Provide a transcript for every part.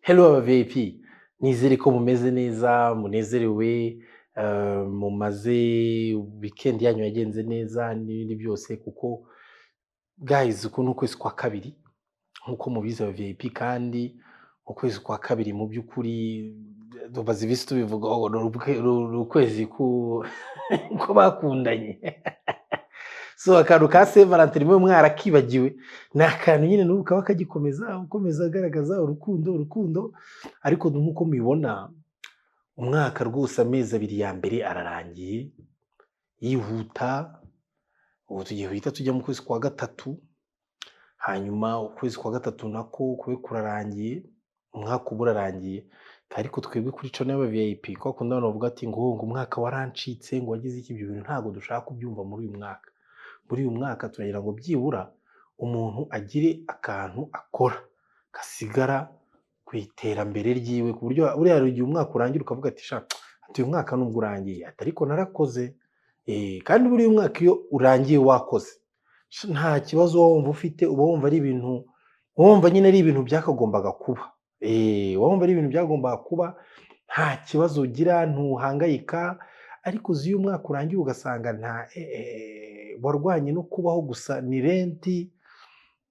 Hello Abavip, nizere ko mumeze neza, munezerewe, mumaze weekend yanyu yagenze neza n'ibindi byose kuko guys uku n'ukwezi kwa kabiri nkuko mubizi Abavip kandi ukwezi kwa kabiri mu by'ukuri tubaze ibisi tubivuga ukwezi ko bakundanye. So akantu ka Saint Valentin mwe mwarakibagiwe nakantu nyine n'ubu kaba kagikomeza ukomeza agaragaza urukundo ariko nkuko mubibona umwaka rwose amezi abiri ya mbere ararangiye yihuta. Ubu tugiye guhita tujya mu kwezi kwa gatatu, hanyuma ukwezi kwa gatatu nako kube kurarangiye, umwaka uba urarangiye. Ariko twebwe kuri channel y'Abavip ko akunda abantu bavuga ati ngo umwaka warancitse ngo wagize iki, ibyo bintu ntago dushaka kubyumva muri uyu mwaka. Muri uyu mwaka turagira ngo byibura umuntu agire akantu akora gasigara ku iterambere ryiwe, ku buryo uriya igihe umwaka urangira ukavuga ati sha ati uyu mwaka nubwo urangiye ariko narakoze. Kandi buri mwaka iyo urangiye wakoze nta kibazo wumva ufite, uba wumva ari ibintu wumva nyine ari ibintu byakagombaga kuba. Wumva ari ibintu byagombaga kuba, nta kibazo ugira, ntuhangayika. Ariko uzi uyu mwaka urangiye ugasanga nta warwanye no kubaho gusa, ni renti,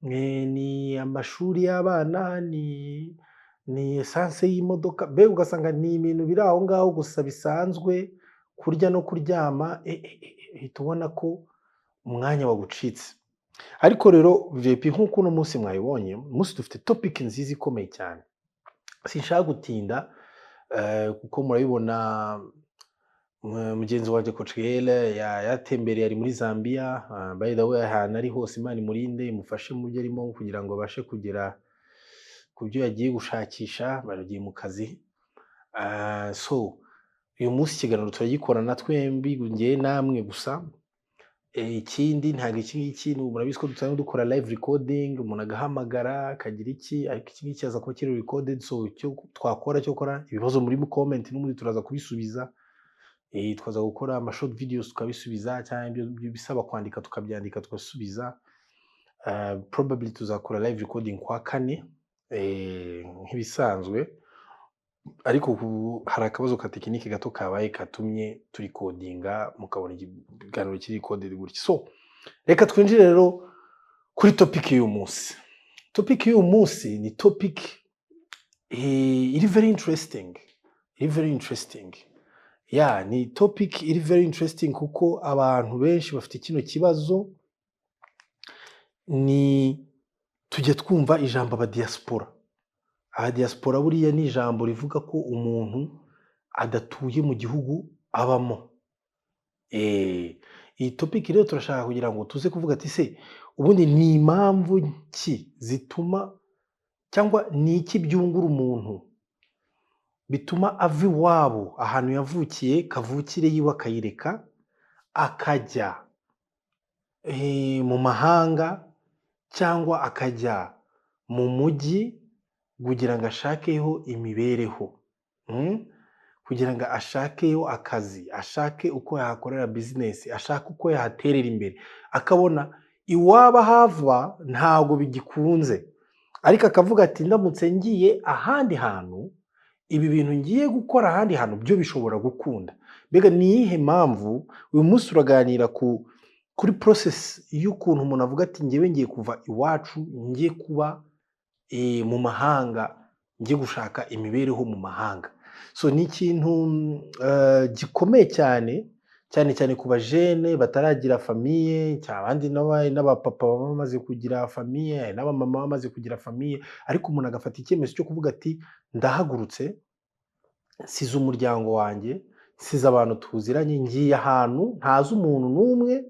ni amashuri y'abana, ni essence y'imodoka, be ugasanga ni ibintu biri aho ngaho gusa bisanzwe, kurya no kuryama. Tubona ko umwanya wagucitse. Ariko rero VIP nkuko uno munsi mwayibonye, umunsi dufite topic nziza ikomeye cyane. Sinshaka gutinda kuko murabibona mugenzi wanje KUJYA yatembereye ari muri Zambia. By the way ahantu ari hose Imana imurinde imufashe mu byo arimo kugira ngo abashe kugera ku byo yagiye gushakisha, baragiye mu kazi. So uyu munsi ikiganiro turagikorana twembi ngiye namwe gusa. Ikindi ntago iki murabizi ko dusanzwe dukora live recording, umuntu agahamagara akagira iki, ariko iki ngiki cyaza kuba kiri recorded. So icyo twakora cyo kora ibibazo muri mu comment n'umundi turaza kubisubiza. Twaza gukora ama short videos tukabisubiza, cyangwa ibyo bisaba kwandika tukabyandika tukasubiza. Probably tuzakora live recording kwa kane nk'ibisanzwe, ariko hari akabazo ka tekinike gato kabaye katumye turi codinga mukabona ikiganiro kiri coded gutya. So reka twinjire rero kuri topic y'uyu munsi. Topic y'uyu munsi ni topic iri very interesting, ni topic iri very interesting kuko abantu benshi bafite kino kibazo. Ni tujye twumva ijambo aba diaspora. Diaspora buriya ni ijambo rivuga ko umuntu adatuye mu gihugu abamo. Iyi topic rero turashaka kugira ngo tuze kuvuga ati se ubundi ni impamvu ki zituma cyangwa ni iki byungura umuntu bituma ava iwabo ahantu yavukiye kavukire yiwe akayireka akajya mu mahanga cyangwa akajya mu mujyi kugira ngo ashakeho imibereho, kugira ngo ashakeho akazi, ashake uko yakorera business, ashake uko yaterera imbere, akabona iwaba hava ntago bigikunze, ariko akavuga ati ndamutse ngiye ahandi hantu ibi bintu ngiye gukora ahandi hantu byo bishobora gukunda. Mbega ni ihe mpamvu uyu munsi uraganira kuri process y'ukuntu umuntu avuga ati ngiye ngiye kuva iwacu ngiye kuba mu mahanga, ngiye gushaka imibereho mu mahanga. So ni ikintu gikomeye cyane ku bajene bataragira famille, cyabandi n'abapapa bamaze kugira famille, n'abamama bamaze kugira famille, ariko umuntu agafata icyemezo cyo kuvuga ati ndahagurutse, size umuryango wanjye, size abantu tuziranye, ngiye ahantu ntazi umuntu n'umwe,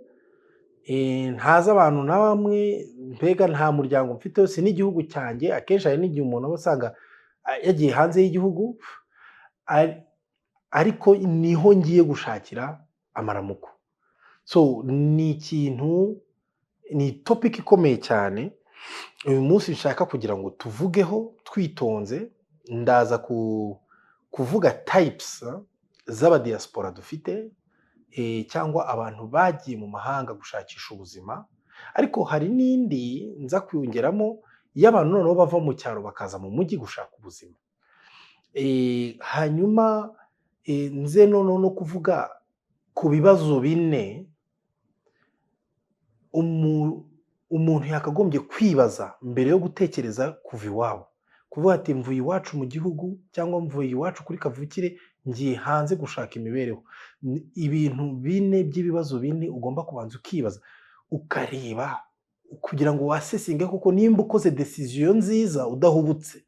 ntazi abantu na bamwe, mbega nta muryango mfite wose n'igihugu cyanjye. Akenshi hari n'igihe umuntu aba asanga yagiye hanze y'igihugu, ariko niho ngiye gushakira amaramuko. So ni ikintu, ni topic ikomeye cyane uyu munsi nshaka kugira ngo tuvugeho twitonze. Ndaza kuvuga types z'aba diaspora dufite, cyangwa abantu bagiye mu mahanga gushakisha ubuzima, ariko hari n'indi nza kwiyongeramo y'abantu noneho bava mu cyaro bakaza mu mujyi gushaka ubuzima. hanyuma nze noneho no kuvuga ku bibazo bine umuntu yakagombye kwibaza mbere yo gutekereza kuva iwabo, kuvuga ati mvuye iwacu mu gihugu cyangwa mvuye iwacu kuri kavukire ngiye hanze gushaka imibereho. Ibintu bine by'ibibazo bine ugomba kubanza ukibaza, ukareba kugira ngo wasesinge kuko nimba ukoze decision nziza udahubutse.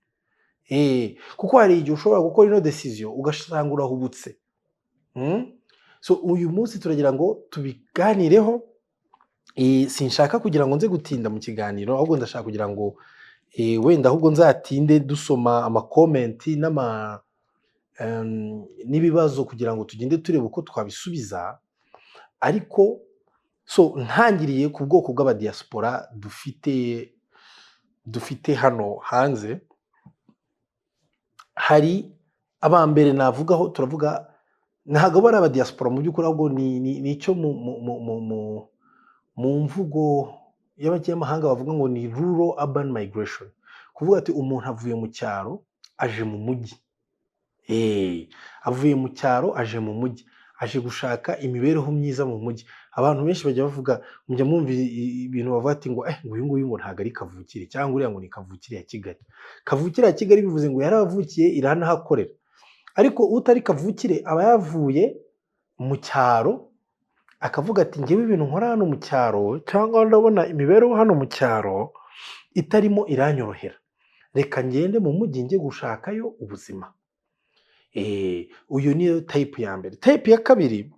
Kuko hari igihe ushobora gukora ino decision ugasanga urahubutse. So uyu munsi turagira ngo tubiganireho. Sinshaka kugira ngo nze gutinda mu kiganiro, ahubwo ndashaka kugira ngo wenda ahubwo nzatinde dusoma amakomenti n'ibibazo kugira ngo tugende tureba uko twabisubiza. Ariko so ntangiriye ku bwoko bw'abadiaspora dufite hano hanze. Hari abambere navugaho, turavuga ntago bari abadiaspora mu by'ukuri, ahubwo ni icyo mu mvugo y'abanyamahanga bavuga ngo ni rural urban migration, kuvuga ati umuntu avuye mu cyaro aje mu mujyi. Avuye mu cyaro aje mu mujyi, aje gushaka imibereho myiza mu mujyi. Abantu benshi bajya bavuga, mujya mwumva ibintu bavuga ati ngo uyu nguyu ngo ntago ari kavukire, cyangwa uriya ngo ni kavukire ya Kigali. Kavukire ya Kigali bivuze ngo yaravukiye iranahakorera, ariko utari kavukire aba yavuye mu cyaro akavuga ati ngewe ibintu nkora hano mu cyaro cyangwa ndabona imibereho hano mu cyaro itarimo iranyorohera, reka ngende mu mujyi njye gushakayo ubuzima. Uyu niyo type ya mbere. Type ya kabiri,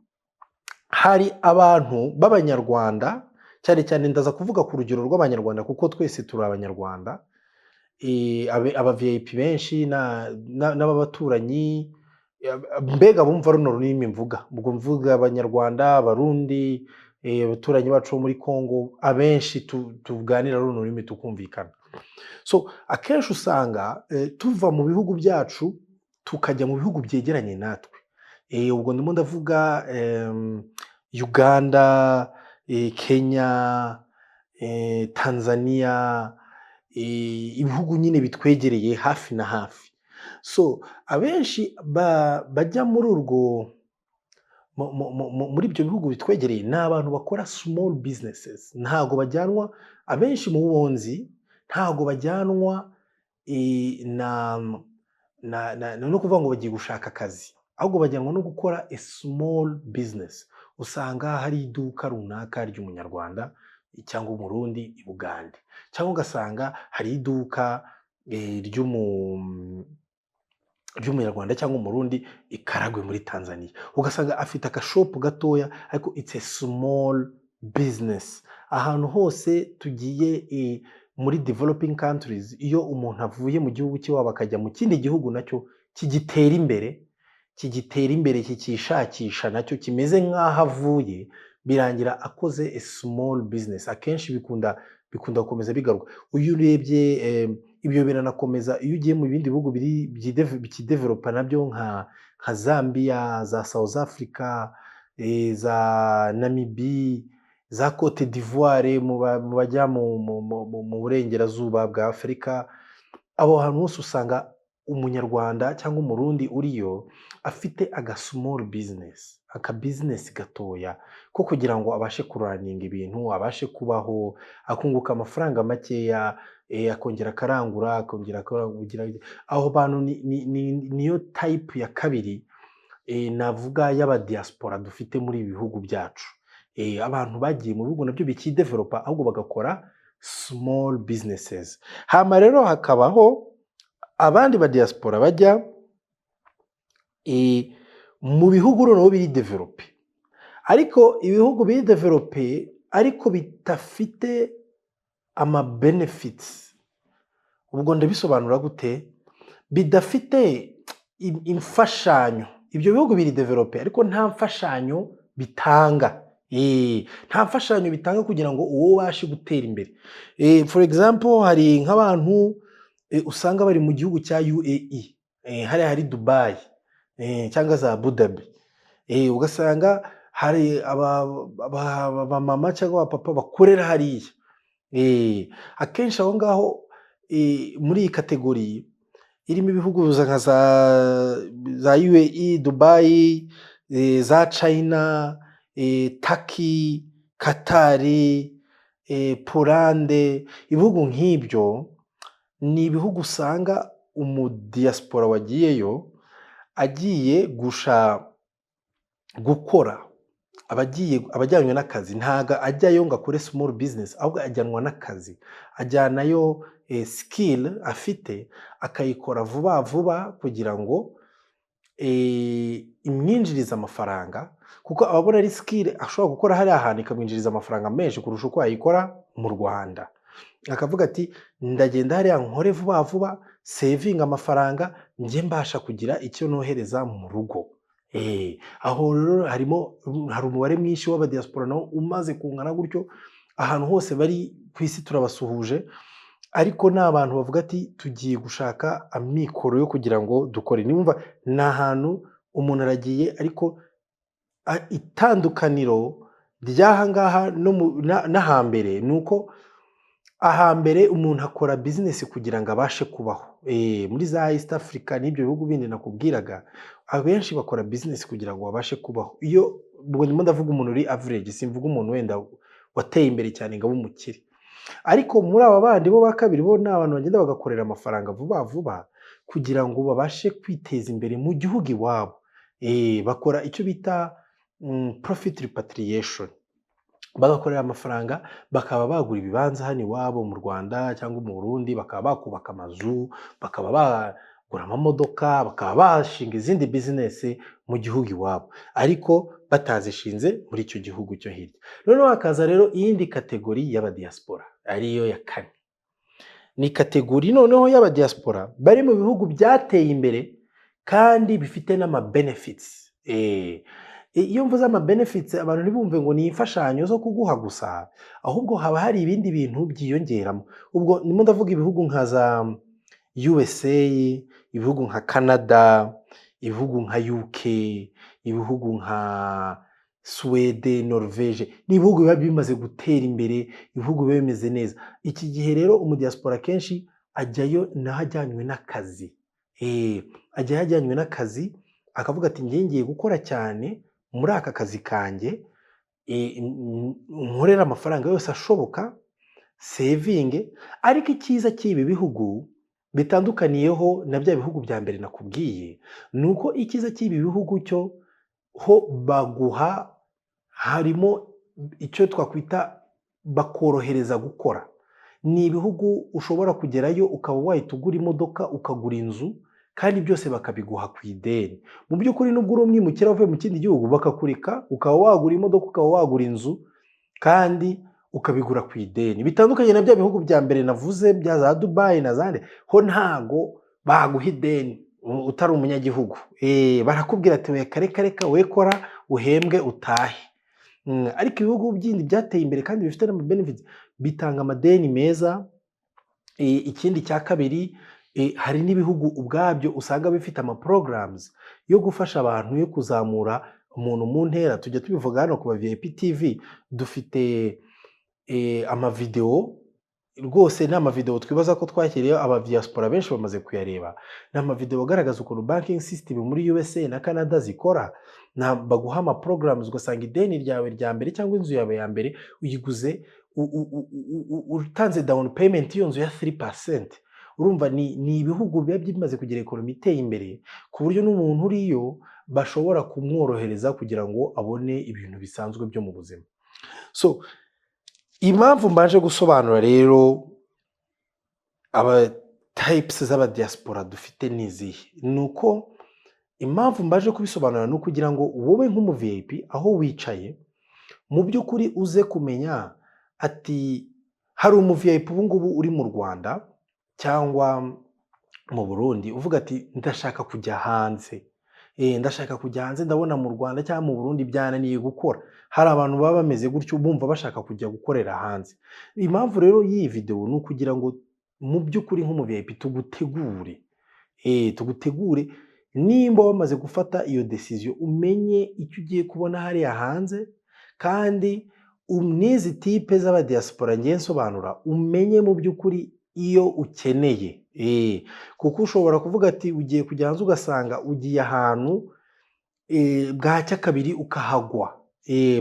hari abantu b'abanyarwanda, cyane cyane ndaza kuvuga ku rugero rw'abanyarwanda kuko twese turi abanyarwanda. Aba VIP benshi n'ababaturanyi, mbega bumva runo rurimi mvuga, ubwo mvuga abanyarwanda, abarundi, abaturanyi bacu bo muri Kongo, abenshi tuganira runo rurimi tukumvikana. So akenshi usanga tuva mu bihugu byacu tukajya mu bihugu byegeranye natwe. Ubwo ndimo ndavuga Uganda, Kenya, Tanzania, ibihugu nyine bitwegereye hafi na hafi. So abenshi bajya muri ibyo bihugu bitwegereye ni abantu bakora small businesses. Ntago bajyanwa, abenshi mu bonzi ntago bajyanwa no kuvuga ngo bagiye gushaka akazi, ahubwo bajyanwa no gukora a small business. Usanga hari iduka runaka ry'umunyarwanda cyangwa umurundi i Bugande, cyangwa ugasanga hari iduka ry'umunyarwanda cyangwa umurundi ikaragwe muri Tanzania, ugasanga afite akashopu gatoya, ariko it's a small business. Ahantu hose tugiye muri developing countries, iyo umuntu avuye mu gihugu cy'iwabo akajya mu kindi gihugu nacyo kigitera imbere kikishakisha nacyo kimeze nk'aho avuye, birangira akoze a small business. Akenshi bikunda gukomeza bigaruka. Uyu urebye ibyo biranakomeza iyo ugiye mu bindi bihugu bikidevelopa nabyo nka Zambia, za South Africa, za Namibia, za Cote d'Ivoire, mu bajya mu burengerazuba bwa Afurika. Abo hantu hose usanga umunyarwanda cyangwa umurundi uriyo afite aga small business, aka business gatoya ko kugira ngo abashe kuraninga ibintu, abashe kubaho, akunguka amafaranga makeya, akongera akarangura, akongera kugira. Aho bantu niyo type ya kabiri navuga y'abadiaspora dufite muri ibihugu byacu. Abantu bagiye mu bihugu nabyo bikidevelopa, ahubwo bagakora small businesses. Hama rero hakabaho abandi badiaspora bajya mu bihugu noneho biri develope, ariko ibihugu biri develope ariko bitafite ama benefits. Ubwo ndabisobanura gute? Bidafite imfashanyo. Ibyo bihugu biri develope ariko nta mfashanyo bitanga. Nta mfashanyo bitanga kugira ngo uwo ubashe gutera imbere. For example, hari nk'abantu usanga bari mu gihugu cya UAE, hari Dubai, cyangwa za Abu Dhabi. Ugasanga hari abamama cyangwa abapapa bakorera hariya. Akenshi aho ngaho muri iyi kategori irimo ibihugu nka za UAE, Dubai, za China, Turkey, Qatar, Polande, ibihugu nk'ibyo ni ibihugu usanga umudiyasipora wagiyeyo agiye gukora, abajyanywe n'akazi, ntago ajyayo ngo akore small business, ahubwo ajyanwa n'akazi, ajyanayo skill afite akayikora vuba vuba kugira ngo imwinjiriza amafaranga, kuko ababona ari skill ashobora gukora hariya hantu ikamwinjiriza amafaranga menshi kurusha uko yayikora mu Rwanda. Akavuga ati ndagenda hariya nkore vuba vuba, saving amafaranga, njye mbasha kugira icyo nohereza mu rugo. Aho rero hari umubare mwinshi w'abadiaspora nawo umaze kungana gutyo, ahantu hose bari ku isi turabasuhuje, ariko ni abantu bavuga ati tugiye gushaka amikoro yo kugira ngo dukore. Nimba ni ahantu umuntu aragiye, ariko itandukaniro ry'aha ngaha n'ahambere ni uko ahambere umuntu akora business kugira ngo abashe kubaho. Muri za East Africa n'ibyo bihugu bindi nakubwiraga, abenshi bakora business kugira ngo babashe kubaho. Iyo ndimo ndavuga umuntu uri average, simvuga umuntu wenda wateye imbere cyane ngo abe umukire. Ariko muri aba bandi bo bakabiri bo ni abantu bagenda bagakorera amafaranga vuba vuba kugira ngo babashe kwiteza imbere mu gihugu iwabo. Bakora icyo bita profit repatriation, bagakorera amafaranga, bakaba bagura ibibanza hano iwabo mu Rwanda cyangwa mu Burundi, bakaba bakubaka amazu, bakaba bagura amamodoka, bakaba bashinga izindi business mu gihugu iwabo, ariko batazishinze muri icyo gihugu cyo hirya. Noneho hakaza rero iyindi kategori y'abadiaspora, ariyo ya kane. Ni kategori noneho y'abadiaspora bari mu bihugu byateye imbere kandi bifite n'ama benefits. Iyo mvuze ama benefits, abantu ntibumve ngo ni imfashanyo zo kuguha gusa, ahubwo haba hari ibindi bintu byiyongeramo. Ubwo ndimo ndavuga ibihugu nka za USA, ibihugu nka Canada, ibihugu nka UK, ibihugu nka Swede, Norvege, ni ibihugu biba bimaze gutera imbere, ibihugu biba bimeze neza. Iki gihe rero umudiaspora kenshi ajyayo n'ahajyanywe n'akazi. Ajyayo ajyanywe n'akazi, akavuga ati ngiye gukora cyane muri aka kazi kanjye, nkorera amafaranga yose ashoboka, saving. Ariko icyiza cy'ibi bihugu bitandukaniyeho na bya bihugu bya mbere nakubwiye, nuko icyiza cy'ibi bihugu cyo ho baguha, harimo icyo twakwita bakorohereza gukora. Ni ibihugu ushobora kugerayo ukaba wahita ugura imodoka, ukagura inzu, kandi byose bakabiguha ku ideni. Mu by'ukuri nubwo uri umwimukira uvuye mu kindi gihugu, bakakureka ukaba wagura imodoka, ukaba wagura inzu, kandi ukabigura ku ideni. Bitandukanye na bya bihugu bya mbere navuze bya za Dubai na zande, ho ntago baguha ideni utari umunyagihugu. Barakubwira ati reka wekora uhembwe utahe. Ariko ibihugu byindi byateye imbere kandi bifite n'ama benefits bitanga amadeni meza. Ikindi cya kabiri, hari n'ibihugu ubwabyo usanga bifite ama programs yo gufasha abantu yo kuzamura umuntu mu ntera. Tujya tubivuga hano ku VIP TV, dufite amavideo rwose, n'ama video twibaza ko twakiriye abadiaspora benshi bamaze kuyareba. N'ama video agaragaza ukuntu banking system muri USA na Canada zikora. Baguha ama programs, ugasanga ideni ryawe rya mbere cyangwa inzu yawe ya mbere uyiguze utanze down payment iyo nzu ya 3%. Urumva ni ibihugu biba bimaze kugira ekonomi iteye imbere ku buryo n'umuntu uriyo bashobora kumworohereza kugira ngo abone ibintu bisanzwe byo mu buzima. So impamvu mbaje gusobanura rero aba types z'aba diaspora dufite nizihe, nuko impamvu mbaje kubisobanura no kugira ngo wowe nk'umu VIP aho wicaye mu by'ukuri uze kumenya ati hari umu VIP ubu ngubu uri mu Rwanda cyangwa mu Burundi uvuga ati ndashaka kujya hanze. Ndashaka kujya hanze, ndabona mu Rwanda cyangwa mu Burundi byananiye gukora. Hari abantu baba bameze gutyo bumva bashaka kujya gukorera hanze. Impamvu rero y'iyi video ni ukugira ngo mu by'ukuri nk'umu VIP tugutegure. Tugutegure nimba wamaze gufata iyo decision, umenye icyo ugiye kubona hariya hanze, kandi n'izi type z'aba diaspora ngiye nsobanura umenye mu by'ukuri iyo ukeneye. Kuko ushobora kuvuga ati ugiye kujya hanze ugasanga ugiye ahantu bwacya kabiri ukahagwa.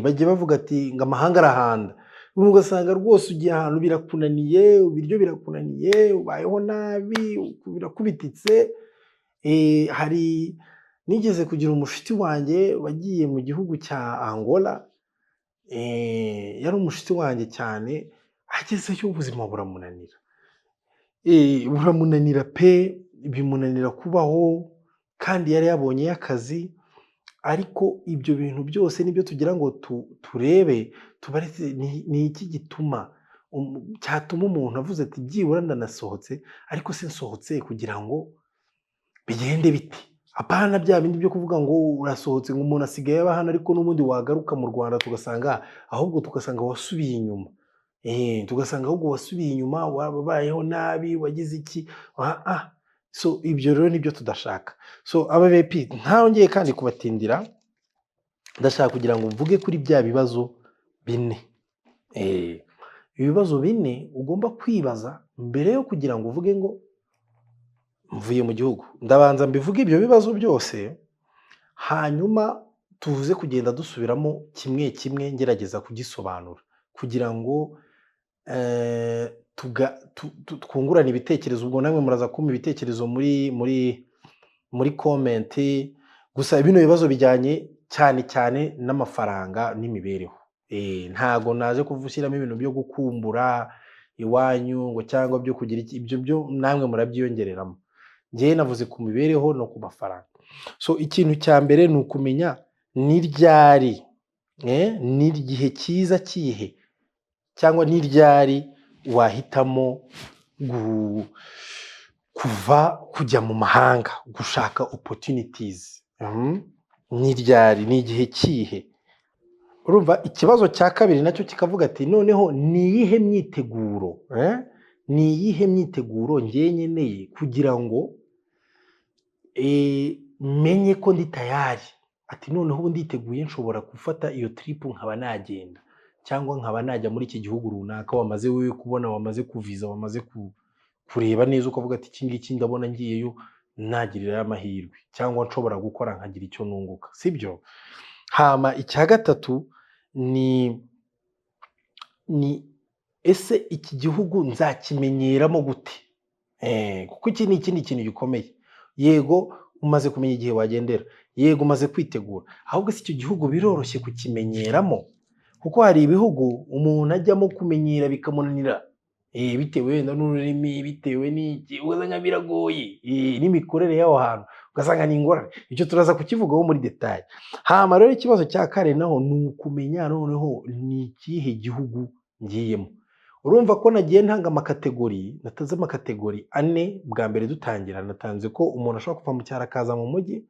Bajya bavuga ati ngo amahanga arahanda. Ugasanga rwose ugiye ahantu birakunaniye, ibiryo birakunaniye, ubayeho nabi, birakubititse. Hari nigeze kugira umushuti wanjye wagiye mu gihugu cya Angola, yari umushuti wanjye cyane, agezeyo ubuzima buramunanira. Buramunanira pe, bimunanira kubaho kandi yari yabonyeyo akazi, ariko ibyo bintu byose nibyo tugira ngo turebe tubaretse ni iki gituma cyatuma umuntu avuze ati byibura ndanasohotse, ariko sinsohotse kugira ngo bigende bite. Apana bya bindi byo kuvuga ngo urasohotse ngo umuntu asigaye aba hano ariko n'ubundi wagaruka mu Rwanda tugasanga wasubiye inyuma. Tugasanga ahubwo wasubiye inyuma, wabayeho nabi, wagize iki. So ibyo rero nibyo tudashaka. So Abavip ntongeye kandi kubatindira, ndashaka kugira ngo mvuge kuri bya bibazo 4. Ibibazo 4 ugomba kwibaza mbere yo kugira ngo uvuge ngo mvuye mu gihugu. Ndabanza mbivuge ibyo bibazo byose, hanyuma tuvuze kugenda dusubiramo kimwe kimwe ngerageza kugisobanura kugira ngo twungurana ibitekerezo. Ubwo namwe muraza kumpa ibitekerezo muri comment. Gusa bino bibazo bijyanye cyane n'amafaranga n'imibereho. Ntago naje kuvushyiramo ibintu byo gukumbura iwanyu ngo cyangwa byo kugira iki, ibyo byo namwe murabyiyongereramo. Ngiye navuze ku mibereho no ku mafaranga. So ikintu cya mbere ni ukumenya ni ryari, ni igihe cyiza kihe cyangwa ni ryari wahitamo kujya mu mahanga gushaka opportunities. Ni ryari, ni igihe kihe. Urumva ikibazo cya kabiri nacyo kikavuga ati noneho ni iyihe myiteguro, ni iyihe myiteguro ngiye nkeneye kugira ngo menye ko ndi tayari. Ati noneho ubu nditeguye, nshobora gufata iyo trip nkaba nagenda cyangwa nkaba najya muri iki gihugu runaka wamaze wewe kubona, wamaze kuviza, wamaze kureba neza ukavuga ati iki ngiki ndabona ngiyeyo nagirira amahirwe cyangwa nshobora gukora nkagira icyo nunguka, sibyo? Hama icya gatatu ni ese iki gihugu nzakimenyeramo gute? Kuko iki ni ikindi kintu gikomeye. Yego umaze kumenya igihe wagendera, yego umaze kwitegura, ahubwo si icyo gihugu biroroshye kukimenyeramo. Kuko hari ibihugu umuntu ajyamo kumenyera bikamunanira, bitewe wenda n'ururimi, bitewe n'iki, ugasanga biragoye, n'imikorere y'aho hantu ugasanga ni ingorane. Icyo turaza kukivugaho muri detail. Hama rero ikibazo cya kare naho ni ukumenya noneho ni ikihe gihugu ngiyemo. Urumva ko nagiye ntanga amakategori, natanze amakategori 4 bwa mbere dutangira. Natanze ko umuntu ashobora kuva mu cyaro akaza mu mujyi,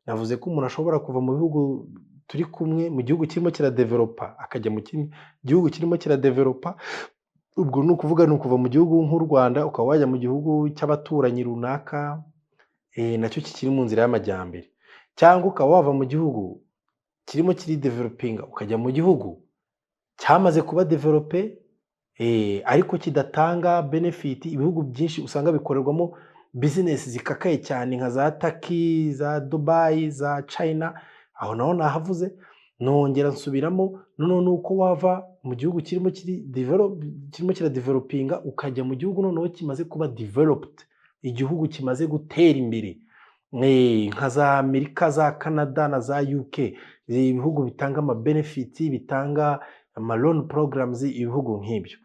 navuze ko umuntu ashobora kuva mu bihugu turi kumwe mu gihugu kirimo kiradevelopa akajya mu kindi gihugu kirimo kiradevelopa. Ubwo ni ukuvuga ni ukuva mu gihugu nk'u Rwanda ukaba wajya mu gihugu cy'abaturanyi runaka, nacyo kikiri mu nzira y'amajyambere, cyangwa ukaba wava mu gihugu kirimo kiri developinga ukajya mu gihugu cyamaze kuba develope, ariko kidatanga benefit. Ibihugu byinshi usanga bikorerwamo business zikakaye cyane nka za Turkey, za Dubai, za China. Aho naho nahavuze, nongera nsubiramo noneho nuko wava mu gihugu kirimo kira developinga ukajya mu gihugu noneho kimaze kuba developed, igihugu kimaze gutera imbere, nka za Amerika, za Canada na za UK. Ibihugu bitanga ama benefits, bitanga ama loan programs, ibihugu nk'ibyo.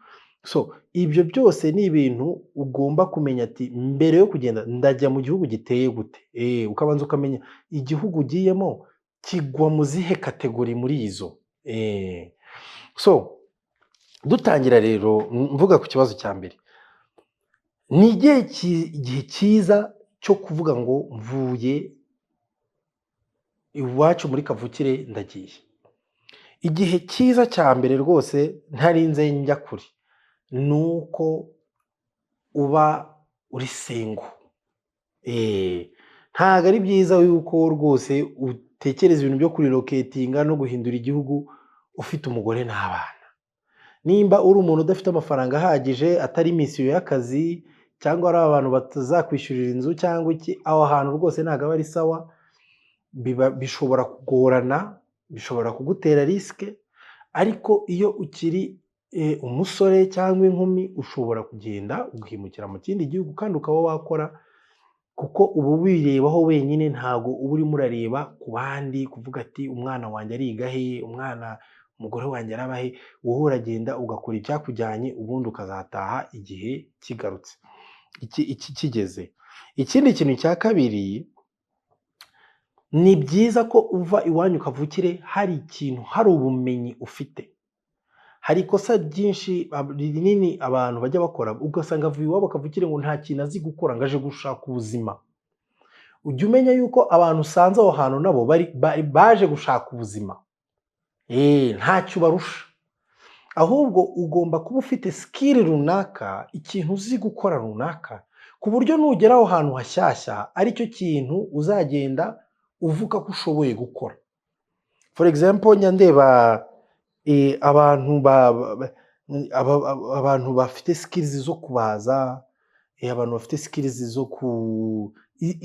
So ibyo byose ni ibintu ugomba kumenya ati mbere yo kugenda ndajya mu gihugu giteye gute. Ukabanza ukamenya igihugu ugiyemo kigwa mu zihe kategori muri izo. So dutangira rero mvuga ku kibazo cya mbere, ni igihe cyiza cyo kuvuga ngo mvuye iwacu muri kavukire ndagiye. Igihe cyiza cya mbere rwose ntarinze njya kure nuko uba uri single. Ntago ari byiza yuko rwose utekereza ibintu byo kurilocatinga no guhindura igihugu ufite umugore n'abana. nimba uri umuntu udafite amafaranga ahagije atari misiyo y'akazi cyangwa ari abantu batazakwishyurira inzu cyangwa iki, aho hantu rwose ntabwo aba ari sawa, bishobora kugorana, bishobora kugutera risike, ariko iyo ukiri umusore cyangwa inkumi ushobora kugenda ugahimukira mu kindi gihugu kandi ukaba wakora, kuko uba wirebaho wenyine, ntabwo uba urimo urareba ku bandi kuvuga ati umwana wanjye ariga he, umugore wanjye araba he. Wowe uragenda ugakora icyakujyanye, ubundi ukazataha igihe kigarutse kigeze. Ikindi kintu cya kabiri, ni byiza ko uva iwanyu kavukire hari ikintu, hari ubumenyi ufite. Hari ikosa ryinshi rinini abantu bajya bakora, ugasanga avuye iwabo kavukire ngo nta kintu azi gukora, ngo aje gushaka ubuzima. Ujya umenya yuko abantu usanze aho hantu nabo baje gushaka ubuzima, ntacyo barusha, ahubwo ugomba kuba ufite skill runaka, ikintu uzi gukora runaka, ku buryo nugera aho hantu hashyashya aricyo kintu uzagenda uvuga ko ushoboye gukora. For example, nyandeba abantu bafite skills zo kubaza, abantu bafite skills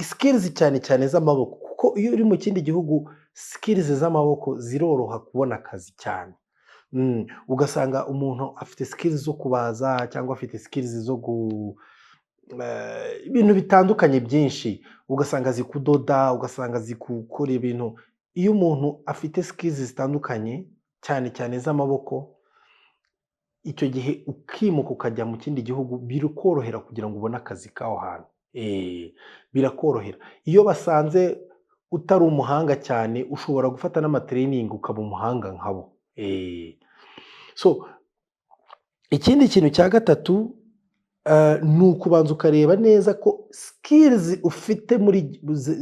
skills cyane cyane z'amaboko, kuko iyo uri mu kindi gihugu skills z'amaboko ziroroha kubona akazi cyane. Ugasanga umuntu afite skills zo kubaza cyangwa afite skills zo ibintu bitandukanye byinshi, ugasanga azi kudoda, ugasanga azi gukora ibintu. Iyo umuntu afite skills zitandukanye cyane cyane z'amaboko, icyo gihe ukimuka ukajya mu kindi gihugu birakorohera kugira ngo ubone akazi k'aho hantu. Birakorohera. Iyo basanze utari umuhanga cyane, ushobora gufata n'amatraining ukaba umuhanga nkabo. So ikindi kintu cya gatatu, ni ukubanza ukareba neza ko skills ufite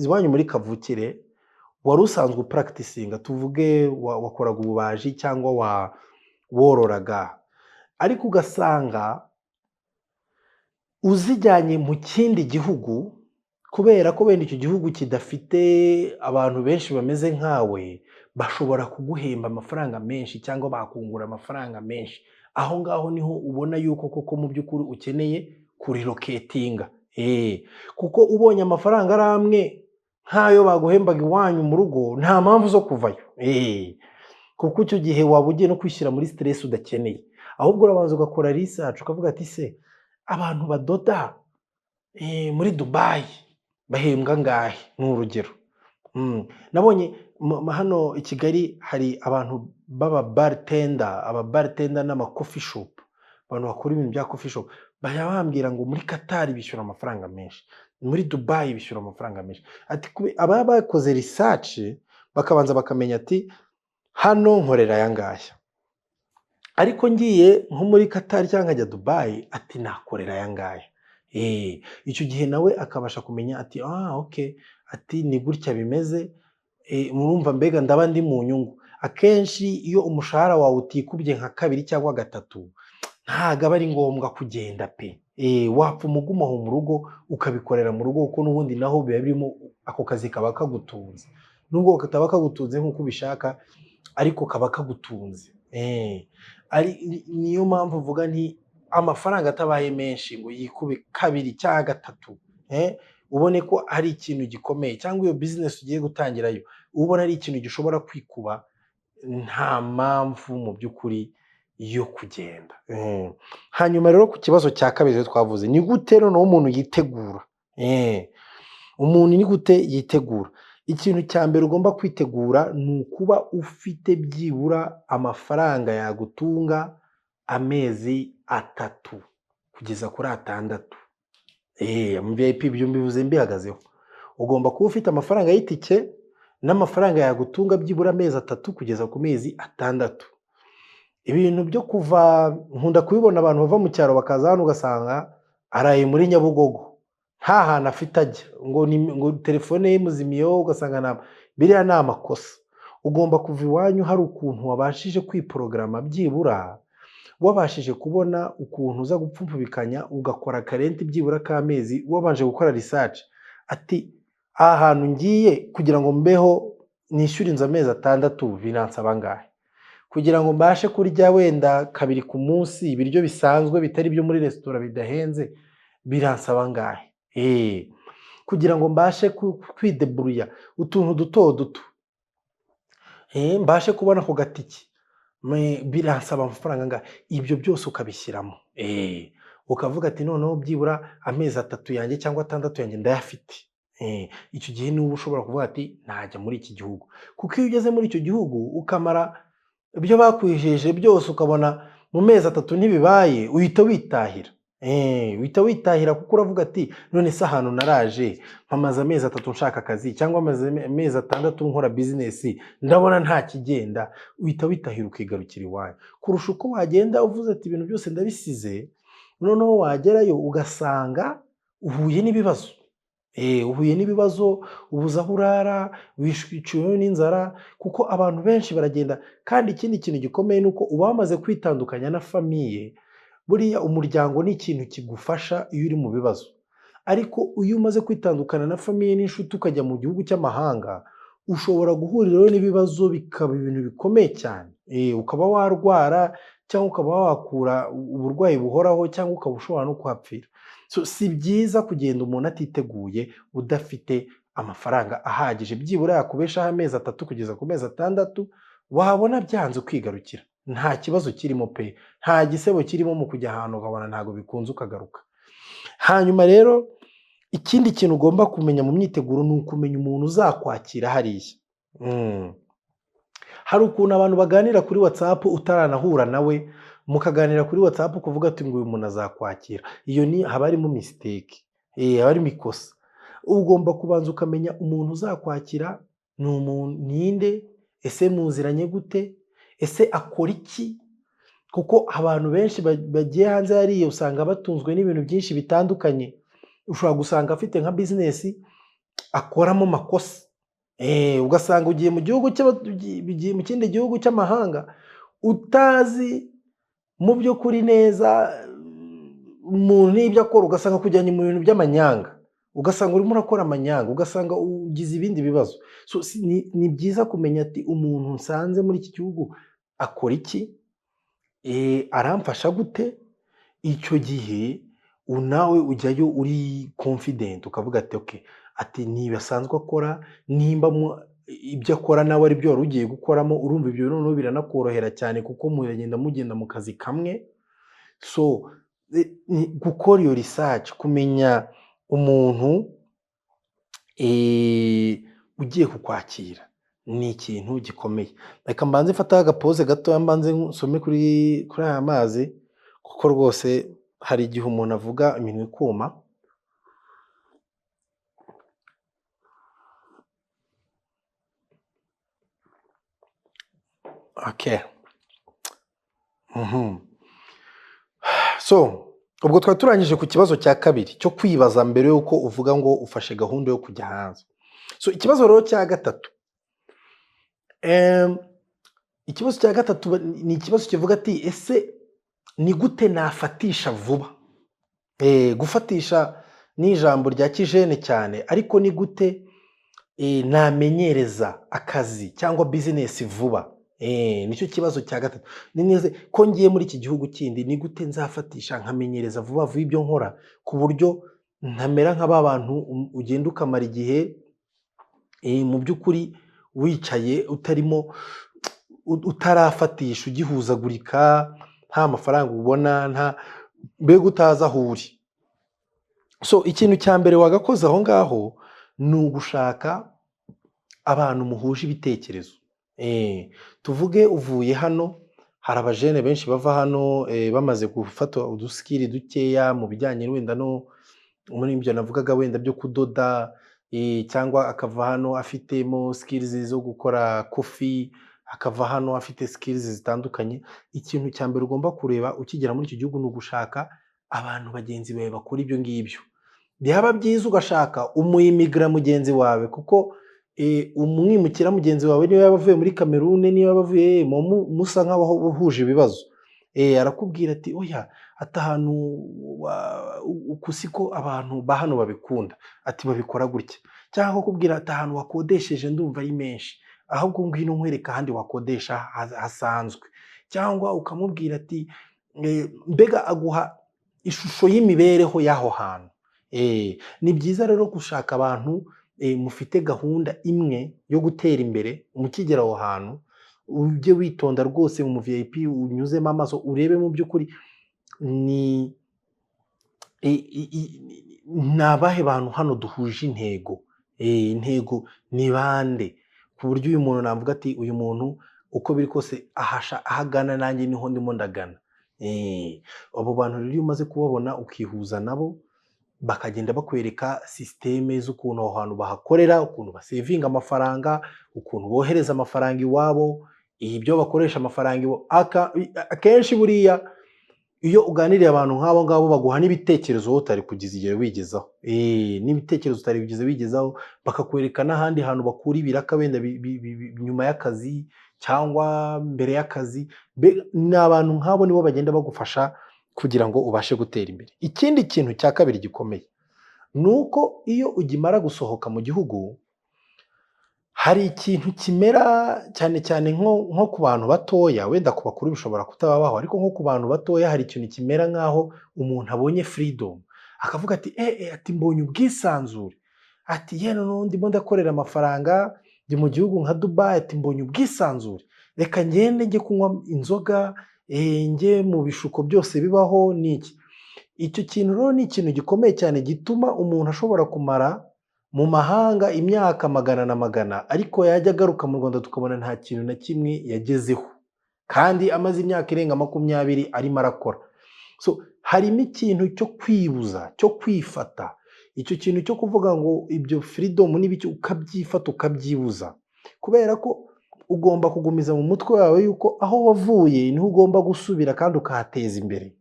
iwanyu muri kavukire wari usanzwe practicinga, tuvuge wakoraga ububaji cyangwa wororaga, ariko ugasanga uzijyanye mu kindi gihugu kubera ko wenda icyo gihugu kidafite abantu benshi bameze nkawe, bashobora kuguhemba amafaranga menshi cyangwa bakungura amafaranga menshi. Aho ngaho niho ubona yuko koko mu by'ukuri ukeneye kurilocatinga, kuko ubonye amafaranga ari amwe nk'ayo baguhembaga iwanyu mu rugo, nta mpamvu zo kuvayo, kuko icyo gihe waba ugiye no kwishyira muri stress udakeneye. Ahubwo urabanza ugakora research ukavuga ati se abantu badoda muri Dubai bahembwa ngahe? Ni urugero. Nabonye hano i Kigali hari abantu baba bartender n'ama coffee shop, abantu bakora ibintu bya coffee shop, bambwira ngo muri Qatar bishyura amafaranga menshi, muri Dubai bishyura amafaranga menshi. Ati aba bakoze research bakabanza bakamenya ati hano nkorera ayangaya, ariko ngiye nko muri Qatar cyangwa nkajya Dubai ati nakorera ayangaya. Icyo gihe nawe akabasha kumenya ati okay, ati ni gutya bimeze, murumva mbega ndaba ndi mu nyungu. Akenshi iyo umushahara wawe utikubye nka 2 cyangwa 3, ntago aba ari ngombwa kugenda pe. Wapfa umugumaho mu rugo ukabikorera mu rugo, kuko n'ubundi naho biba birimo ako kazi kaba kagutunze, nubwo kataba kagutunze nk'uko ubishaka, ariko kaba kagutunze. Niyo mpamvu uvuga nti amafaranga atabaye menshi ngo yikube 2 cyangwa 3, ubone ko ari ikintu gikomeye, cyangwa iyo business ugiye gutangirayo ubona ari ikintu gishobora kwikuba, nta mpamvu mu by'ukuri yo kugenda. Hanyuma rero ku kibazo cya kabiri twavuze, ni gute noneho umuntu yitegura? Umuntu ni gute yitegura? Ikintu cya mbere ugomba kwitegura ni ukuba ufite byibura amafaranga yagutunga amezi 3 kugeza kuri 6. MVP ibyo mbivuze mbihagazeho. Ugomba kuba ufite amafaranga y'itike n'amafaranga yagutunga byibura amezi 3 kugeza ku mezi 6. Ibintu byo kuva, nkunda kubibona abantu bava mu cyaro bakaza hano ugasanga araye muri Nyabugogo, nta hantu afite ajya, ngo telefone ye muzimiyeho, ugasanga biriya ni amakosa. Ugomba kuva iwanyu hari ukuntu wabashije kwiporogaramu, byibura wabashije kubona ukuntu uza gupfupfubikanya ugakora karenti byibura k'amezi, wabanje gukora research ati aha hantu ngiye kugira ngo mbeho nishyure inzu amezi 6 binansaba ngahe. kugira ngo mbashe kurya wenda kabiri ku munsi ibiryo bisanzwe bitari byo muri resitora bidahenze biransaba angahe? Kugira ngo mbashe kwideburuya utuntu duto duto, mbashe kubona ako gatike biransaba amafaranga angahe? Ibyo byose ukabishyiramo, ukavuga ati noneho byibura amezi 3 yanjye cyangwa 6 yanjye ndayafite. Icyo gihe niba ushobora kuvuga ati najya muri iki gihugu, kuko iyo ugeze muri icyo gihugu ukamara ibyo bakwijeje byose ukabona mu mezi 3 ntibibaye, uhita witahira. Uhita witahira kuko uravuga ati none se ahantu naraje mpamaze amezi 3 nshaka akazi cyangwa amezi 6 nkora business ndabona nta kigenda, uhita witahira ukigarukira iwanyu, kurusha uko wagenda uvuze ati ibintu byose ndabisize, noneho wagerayo ugasanga uhuye n'ibibazo. Uhuye n'ibibazo, ubuze aho urara, wishwikiwe n'inzara, kuko abantu benshi baragenda. Kandi ikindi kintu gikomeye nuko uba wamaze kwitandukanya na famiye. Buriya umuryango ni ikintu kigufasha iyo uri mu bibazo, ariko iyo umaze kwitandukana na famiye n'inshuti ukajya mu gihugu cy'amahanga, ushobora guhuriraho n'ibibazo bikaba ibintu bikomeye cyane. Ukaba warwara cyangwa ukaba wakura uburwayi buhoraho cyangwa ukaba ushobora no kuhapfira. Si byiza kugenda umuntu atiteguye udafite amafaranga ahagije, byibura yakubeshaho amezi 3 kugeza ku mezi 6, wabona byanze ukigarukira. Nta kibazo kirimo pe, nta gisebo kirimo mu kujya ahantu ukabona ntago bikunze ukagaruka. Hanyuma rero ikindi kintu ugomba kumenya mu myiteguro ni ukumenya umuntu uzakwakira hariya. Hari ukuntu abantu baganira kuri WhatsApp utaranahura nawe, mukaganira kuri WhatsApp kuvuga ati ngo uyu muntu azakwakira. Iyo ni haba harimo mistake, haba harimo ikosa. Ugomba kubanza ukamenya umuntu uzakwakira ni umuntu ninde, ese muziranye gute, ese akora iki? Kuko abantu benshi bagiye hanze hariya usanga batunzwe n'ibintu byinshi bitandukanye. Ushobora gusanga afite nka business akoramo makosa, ugasanga ugiye mu kindi gihugu cy'amahanga utazi mu by'ukuri neza umuntu n'ibyo akora, ugasanga kujyanye mu bintu by'amanyanga, ugasanga urimo urakora amanyanga, ugasanga ugize ibindi bibazo. Ni byiza kumenya ati umuntu nsanze muri iki gihugu akora iki, aramfasha gute. Icyo gihe nawe ujyayo uri confident ukavuga ati okay, ati niba asanzwe akora, nimba ibyo akora nawe ari byo wari ugiye gukoramo, urumva ibyo noneho biranakorohera cyane kuko mugenda mu kazi kamwe. Gukora iyo research, kumenya umuntu ugiye kukwakira ni ikintu gikomeye. Reka mbanze mfata agapoze gato, mbanze nsome kuri aya mazi, kuko rwose hari igihe umuntu avuga iminwa ikuma. Okay. Ubwo twari turangije ku kibazo cya kabiri cyo kwibaza mbere yuko uvuga ngo ufashe gahunda yo kujya hanze. Ikibazo rero cya gatatu, ikibazo cya gatatu ni ikibazo kivuga ati ese ni gute nafatisha vuba? Gufatisha ni ijambo rya kijene cyane, ariko ni gute namenyereza akazi cyangwa business vuba? Nicyo kibazo cya gatatu. Neze ko ngiye muri iki gihugu kindi, ni gute nzafatisha nkamenyereza vuba vuba ibyo nkora, ku buryo ntamera nk'aba bantu ugenda ukamara igihe mu by'ukuri wicaye utarimo utarafatisha, ugihuzagurika, nta mafaranga ubona, mbega utazi aho uri. Ikintu cya mbere wagakoze aho ngaho ni ugushaka abantu muhuje ibitekerezo. Tuvuge uvuye hano, hari abajene benshi bava hano bamaze gufata uduskili dukeya mu bijyanye wenda no muri ibyo navugaga wenda byo kudoda, cyangwa akava hano afitemo skills zo gukora coffee, akava hano afite skills zitandukanye. Ikintu cya mbere ugomba kureba ukigera muri icyo gihugu ni ugushaka abantu bagenzi bawe bakora ibyo ngibyo. Byaba byiza ugashaka umuyimigra mugenzi wawe, kuko umwimukira mugenzi wawe niba yabavuye muri Cameroon, niba yabavuye musa nk'aho bahuje ibibazo, arakubwira ati oya, ati ahantu ukusiko abantu ba hano babikunda, ati babikora gutya, cyangwa akakubwira ati ahantu wakodesheje ndumva ari menshi, ahubwo ngwino nkwereka ahandi wakodesha hasanzwe, cyangwa ukamubwira ati mbega aguha ishusho y'imibereho y'aho hantu. Ni byiza rero gushaka abantu mufite gahunda imwe yo gutera imbere mukigera aho hantu, ujye witonda rwose mu VIP unyuzemo amaso urebe mu by'ukuri ni abahe bantu hano duhuje intego. Intego ni bande, ku buryo uyu muntu navuga ati uyu muntu uko biri kose ahagana nanjye niho ndimo ndagana. Abo bantu rero iyo umaze kubabona ukihuza nabo, bakagenda bakwereka systeme z'ukuntu aho hantu bahakorera, ukuntu basevinga amafaranga, ukuntu bohereza amafaranga iwabo, ibyo bakoresha amafaranga iwabo. Akenshi buriya iyo uganiriye abantu nk'abo ngabo baguha n'ibitekerezo wowe utari kugeza igihe wigezaho. N'ibitekerezo utari kugeza wigezaho, bakakwereka n'ahandi hantu bakura ibiraka wenda nyuma y'akazi cyangwa mbere y'akazi. Ni abantu nk'abo nibo bagenda bagufasha kugira ngo ubashe gutera imbere. Ikindi kintu cya kabiri gikomeye ni uko iyo ugimara gusohoka mu gihugu, hari ikintu kimera cyane cyane nko ku bantu batoya, wenda ku bakuru bishobora kutababaho, ariko nko ku bantu batoya hari ikintu kimera nk'aho umuntu abonye freedom, akavuga ati ati mbonye ubwisanzure, ati none ndimo ndakorera amafaranga, ndi mu gihugu nka Dubai, ati mbonye ubwisanzure, reka ngende njye kunywa inzoga, njye mu bishuko byose bibaho n'iki. Icyo kintu rero ni ikintu gikomeye cyane gituma umuntu ashobora kumara mu mahanga imyaka magana na magana, ariko yajya agaruka mu Rwanda tukabona nta kintu na kimwe yagezeho, kandi amaze imyaka irenga 20 arimo arakora. So harimo ikintu cyo kwibuza, cyo kwifata, icyo kintu cyo kuvuga ngo ibyo freedom n'ibiki ukabyifata ukabyibuza, kubera ko ugomba kugumiza mu mutwe wawe yuko aho wavuye niho ugomba gusubira kandi ukahateza imbere.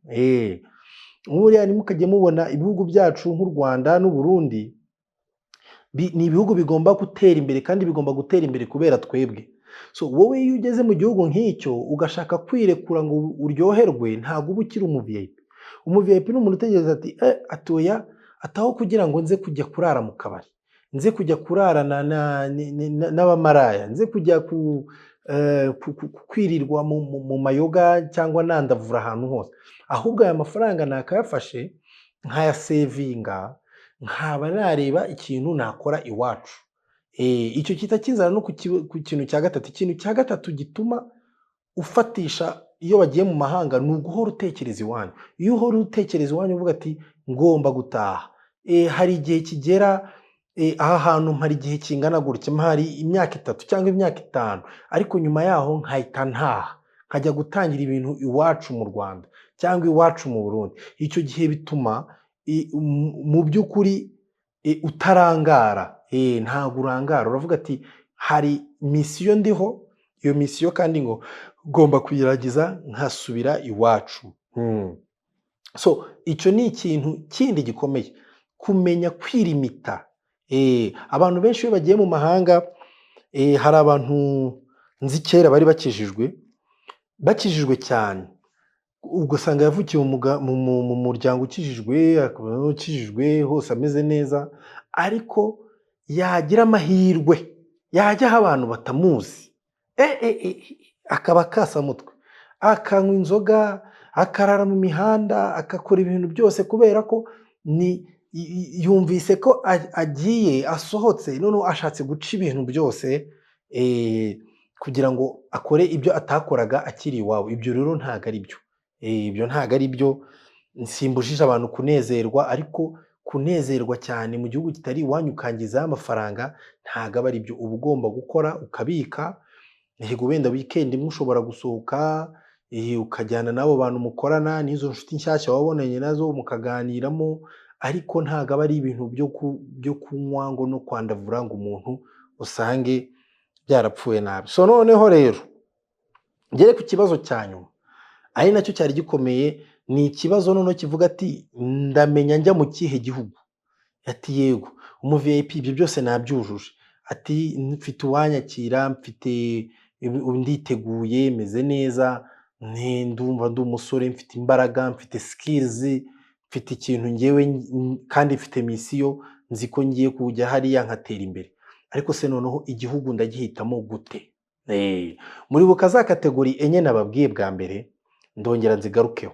Buriya nimukajye mubona ibihugu byacu nk'u Rwanda n'u Burundi, ni ibihugu bigomba gutera imbere, kandi bigomba gutera imbere kubera twebwe. So wowe iyo ugeze mu gihugu nk'icyo ugashaka kwirekura ngo uryoherwe, ntabwo uba ukiri umu VIP. Umu VIP ni umuntu utegereza ati atoya, ataho kugira ngo nze kujya kurara mu kabari, nze kujya kurarana n'abamaraya, nze kujya kwirirwa mu mayoga cyangwa nandavura ahantu hose, ahubwo aya mafaranga nakayafashe nkayasevinga, nkaba nareba ikintu nakora iwacu. Icyo kita kizana no ku kintu cya gatatu. Ikintu cya gatatu gituma ufatisha iyo wagiye mu mahanga ni uguhora utekereza iwanyu. Iyo uhora utekereza iwanyu uvuga ati ngomba gutaha, hari igihe kigera aha hantu hari igihe kingana gutya, hari imyaka 3 cyangwa imyaka 5, ariko nyuma yaho nkahita ntaha nkajya gutangira ibintu iwacu mu Rwanda cyangwa iwacu mu Burundi. Icyo gihe bituma mu by'ukuri utarangara, ntabwo urangara, uravuga ati hari misiyo ndiho, iyo misiyo kandi ngo ngomba kuyiragiza nkasubira iwacu. So icyo ni ikintu kindi gikomeye, kumenya kwirimita. Abantu benshi iyo bagiye mu mahanga, hari abantu nzi kera bari bakijijwe cyane, ugasanga yavukiye mu muryango ukijijwe hose ameze neza, ariko yagira amahirwe yajya aho abantu batamuzi, akaba kasamutwe, akanywa inzoga, akarara mu mihanda, agakora ibintu byose kubera ko yumvise ko agiye asohotse, noneho ashatse guca ibintu byose kugira ngo akore ibyo atakoraga akiri iwabo. Ibyo rero ntabwo ari byo. Ibyo ntabwo ari byo. Nsimbujije abantu kunezerwa, ariko kunezerwa cyane mu gihugu kitari iwanyu ukangizaho amafaranga ntabwo aba ari byo. Uba ugomba gukora ukabika, yego wenda weekend imwe ushobora gusohoka, ukajyana n'abo bantu mukorana, n'izo nshuti nshyashya wabonanye nazo mukaganiramo, ariko ntabwo aba ari ibintu byo kunywa ngo no kwandavura ngo umuntu usange byarapfuye nabi. So noneho rero ngere ku kibazo cya nyuma, ari nacyo cyari gikomeye, ni ikibazo noneho kivuga ati ndamenya njya mu kihe gihugu. Ati yego umu VIP ibyo byose nabyujuje, ati mfite uwanyakira, mfite nditeguye, meze neza, ndumva ndi umusore, mfite imbaraga, mfite skills, mfite ikintu ngewe kandi mfite misiyo, nzi ko ngiye kujya hariya nkatera imbere. ariko se noneho igihugu ndagihitamo gute? Muribuka za kategori enye nababwiye bwa mbere, ndongera nzigarukeho.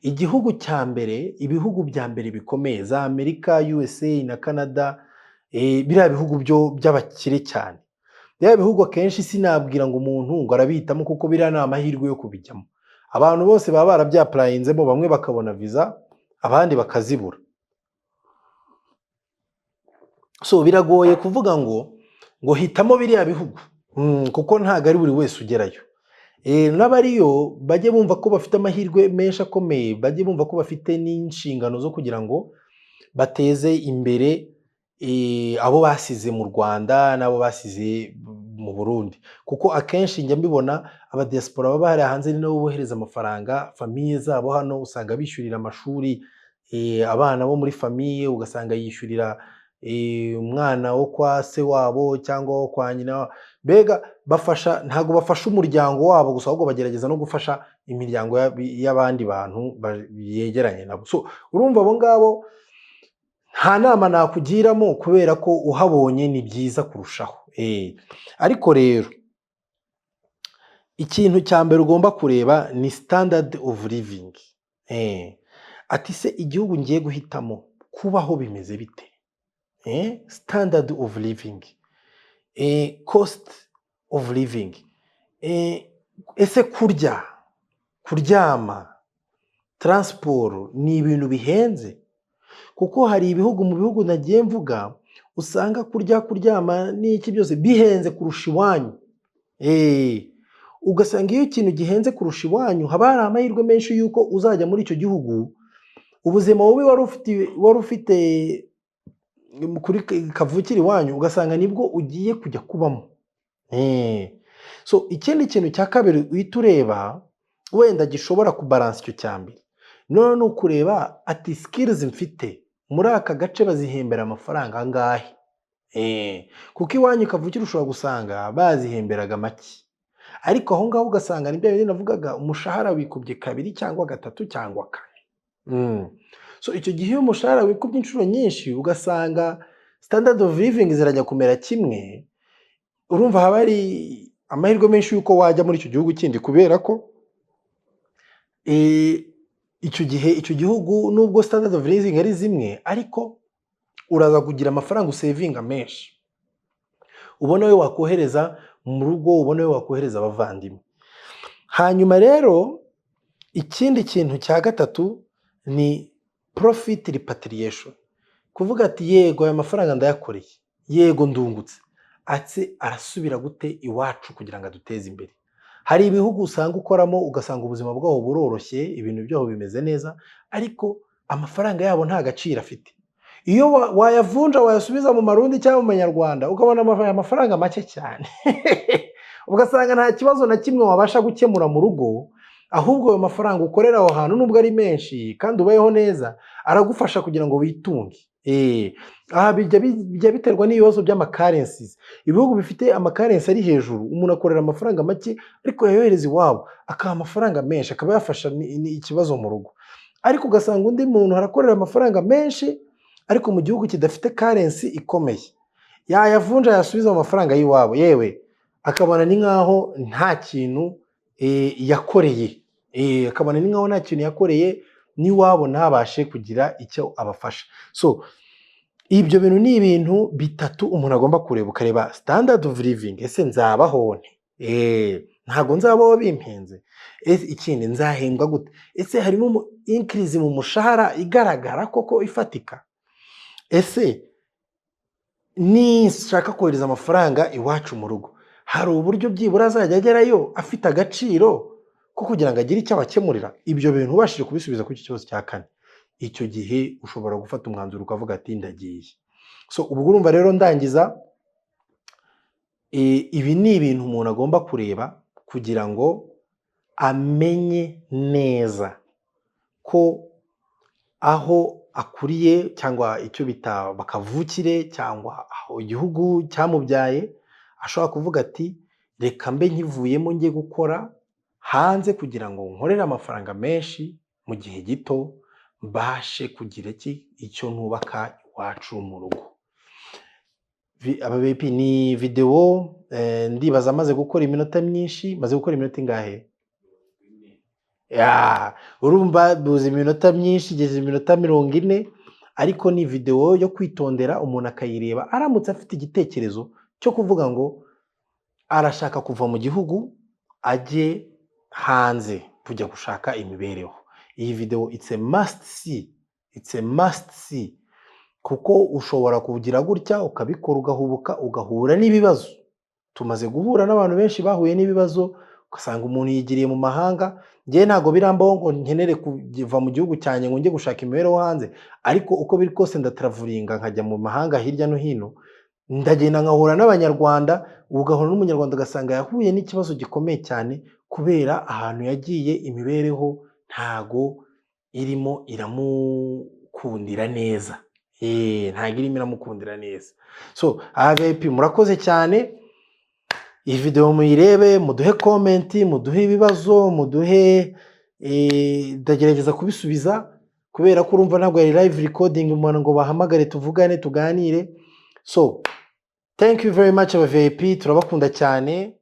Igihugu cya mbere, ibihugu bya mbere bikomeye za Amerika, USA na Canada, biriya bihugu by'abakire cyane. Biriya bihugu akenshi sinabwira ngo umuntu ngo arabihitamo kuko biriya ni amahirwe yo kubijyamo. Abantu bose baba barabyapurayinzemo, bamwe bakabona visa, abandi bakazibura. So biragoye kuvuga ngo hitamo biriya bihugu, kuko ntago ari buri wese ugerayo. N'abariyo bajye bumva ko bafite amahirwe menshi akomeye, bajye bumva ko bafite n'inshingano zo kugira ngo bateze imbere abo basize mu Rwanda n'abo basize mu Burundi, kuko akenshi njya mbibona abadiaspora baba bari hanze ni nabo bohereza amafaranga famiye zabo hano, usanga bishyurira amashuri abana bo muri famiye, ugasanga yishyurira umwana wo kwa se wabo cyangwa wo kwa nyina, mbega bafasha, ntago bafasha umuryango wabo gusa, ahubwo bagerageza no gufasha imiryango y'abandi bantu yegeranye nabo. So urumva abo ngabo nta nama nakugiramo, kubera ko uhabonye ni byiza kurushaho. Ariko rero ikintu cya mbere ugomba kureba ni standard of living. Ati se igihugu ngiye guhitamo kubaho bimeze bite? Standard of living, cost of living, ese kurya, kuryama, transport ni ibintu bihenze? Kuko hari ibihugu, mu bihugu nagiye mvuga, usanga kurya, kuryama n'iki byose bihenze kurusha iwanyu. Ugasanga iyo ikintu gihenze kurusha iwanyu, haba hari amahirwe menshi yuko uzajya muri icyo gihugu, ubuzima bubi wari ufite kuri kavukire iwanyu, ugasanga nibwo ugiye kujya kubamo. So ikindi kintu cya kabiri uhita ureba, wenda gishobora kubalansa icyo cya mbere, none ni ukureba ati skills mfite muri aka gace bazihembera amafaranga angahe? Kuko iwanyu kavukire ushobora gusanga bazihemberaga make, ariko aho ngaho ugasanga nibyo bindi navugaga, umushahara wikubye 2 cyangwa 3 cyangwa 4. So icyo gihe iyo umushahara wikubye inshuro nyinshi, ugasanga standard of living zirajya kumera kimwe, urumva haba ari amahirwe menshi yuko wajya muri icyo gihugu kindi, kubera ko icyo gihe icyo gihugu nubwo standard of living ari zimwe, ariko uraza kugira amafaranga usavinga menshi, ubona we wakohereza mu rugo, ubona we wakohereza abavandimwe. Hanyuma rero ikindi kintu cya gatatu ni profit repatriation, kuvuga ati yego aya mafaranga ndayakoreye, yego ndungutse, atse arasubira gute iwacu kugira ngo aduteze imbere. Hari ibihugu usanga ukoramo ugasanga ubuzima bwabo buroroshye, ibintu byabo bimeze neza, ariko amafaranga yabo nta gaciro afite. Iyo wayavunja wayasubiza mu marundi cyangwa mu manyarwanda, ukabona amafaranga make cyane, ugasanga nta kibazo na kimwe wabasha gukemura mu rugo, ahubwo ayo mafaranga ukorera aho hantu nubwo ari menshi kandi ubayeho neza, aragufasha kugira ngo witunge. Aha bijya biterwa n'ibibazo by'amakarencies. Ibihugu bifite amakarensi ari hejuru, umuntu akorera amafaranga make ariko yayohereza iwabo akaha amafaranga menshi, akaba yafasha ikibazo mu rugo. Ariko ugasanga undi muntu arakorera amafaranga menshi ariko mu gihugu kidafite karensi ikomeye, yayavunja yasubiza amafaranga y'iwabo, yewe akabona ni nkaho nta kintu yakoreye, akabona ni nkaho nta kintu yakoreye, n'iwabo ntabashe kugira icyo abafasha. So ibyo bintu ni ibintu bitatu umuntu agomba kureba, ukareba standard of living, ese nzabaho nte? Ntago nzabaho bimpenze. Ikindi nzahembwa gute? Ese harimo increase mu mushahara igaragara koko ifatika? Ese nishaka kohereza amafaranga iwacu mu rugo, hari uburyo byibura azajya agerayo afite agaciro ko kugira ngo agire icyo abakemurira? Ibyo bintu ubashije kubisubiza ku kibazo cya kane, icyo gihe ushobora gufata umwanzuro ukavuga ati ndagiye. So ubwo urumva rero ndangiza, ibi ni ibintu umuntu agomba kureba kugira ngo amenye neza ko aho akuriye cyangwa icyo bita bakavukire cyangwa aho igihugu cyamubyaye, ashobora kuvuga ati reka mbe nkivuyemo njye gukora hanze kugira ngo nkorere amafaranga menshi mu gihe gito, mbashe kugira icyo nubaka iwacu mu rugo. Abavip ni video ndibaza maze gukora iminota myinshi, maze gukora iminota ingahe? Urumva buze iminota myinshi, igeze iminota 40, ariko ni video yo kwitondera umuntu akayireba aramutse afite igitekerezo cyo kuvuga ngo arashaka kuva mu gihugu ajye hanze kujya gushaka imibereho. Iyi video it's a must see, kuko ushobora kugira gutya ukabikora ugahubuka ugahura n'ibibazo. Tumaze guhura n'abantu benshi bahuye n'ibibazo, ugasanga umuntu yigiriye mu mahanga. Ngiye ntago birambaho ngo nkenere kuva mu gihugu cyanye ngo njye gushaka imibereho hanze, ariko uko biri kose ndatraveringa nkajya mu mahanga hirya no hino, ndagenda nkahura n'abanyarwanda, ugahura n'umunyarwanda ugasanga yahuye n'ikibazo gikomeye cyane kubera ahantu yagiye imibereho ntago irimo iramukundira neza. Ntago irimo iramukundira neza. So Abavip murakoze cyane. Iyi video muyirebe, muduhe comment, muduhe ibibazo, muduhe ndagerageza kubisubiza, kubera ko urumva ntabwo ari live recording umuntu ngo bahamagare tuvugane tuganire. So thank you very much Abavip, turabakunda cyane.